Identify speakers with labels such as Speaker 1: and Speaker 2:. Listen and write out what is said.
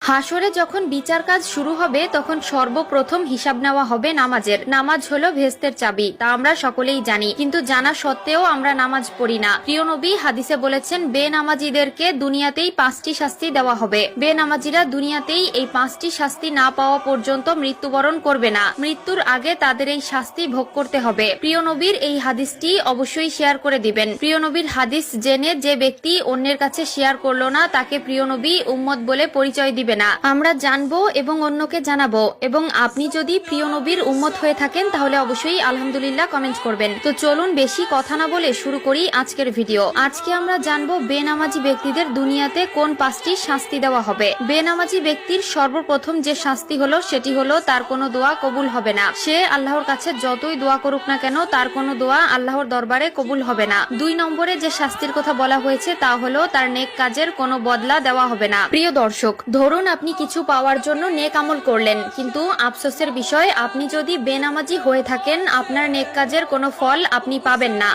Speaker 1: হাসরে যখন বিচার কাজ শুরু হবে তখন সর্বপ্রথম হিসাব নেওয়া হবে নামাজের। নামাজ হলো ভেস্তের চাবি, তা আমরা সকলেই জানি, কিন্তু জানা সত্ত্বেও আমরা নামাজ পড়ি না। প্রিয় নবী হাদিসে বলেছেন, বেনামাজিদেরকে দুনিয়াতেই 5টি শাস্তি দেওয়া হবে। বেনামাজিরা দুনিয়াতেই এই 5টি শাস্তি না পাওয়া পর্যন্ত মৃত্যুবরণ করবে না। মৃত্যুর আগে তাদের এই শাস্তি ভোগ করতে হবে। প্রিয় নবীর এই হাদিসটি অবশ্যই শেয়ার করে দিবেন। প্রিয় নবীর হাদিস জেনে যে ব্যক্তি অন্যের কাছে শেয়ার করলো না, তাকে প্রিয় নবী উম্মত বলে পরিচয় দিবে না। আমরা জানবো এবং অন্যকে জানাবো। এবং আপনি যদি প্রিয় নবীর উম্মত হয়ে থাকেন তাহলে অবশ্যই আলহামদুলিল্লাহ কমেন্ট করবেন। তো চলুন বেশি কথা না বলে শুরু করি আজকের ভিডিও। আজকে আমরা জানবো বেনামাজি ব্যক্তিদের দুনিয়াতে কোন 5টি শাস্তি দেওয়া হবে। বেনামাজি ব্যক্তির সর্বপ্রথম যে শাস্তি হলো সেটি হলো তার কোনো দোয়া কবুল হবে না। সে আল্লাহর কাছে যতই দোয়া করুক না কেন তার কোনো দোয়া আল্লাহর দরবারে কবুল হবে না। 2 নম্বরে যে শাস্তির কথা বলা হয়েছে তা হলো তার নেক কাজের কোনো বদলা দেওয়া হবে না। প্রিয় দর্শক, ধরুন আপনি কিছু পাওয়ার জন্য নেক আমল করলেন, কিন্তু আফসোসের বিষয় আপনি যদি বেনামাজি হয়ে থাকেন আপনার নেক কাজের কোনো ফল আপনি পাবেন না।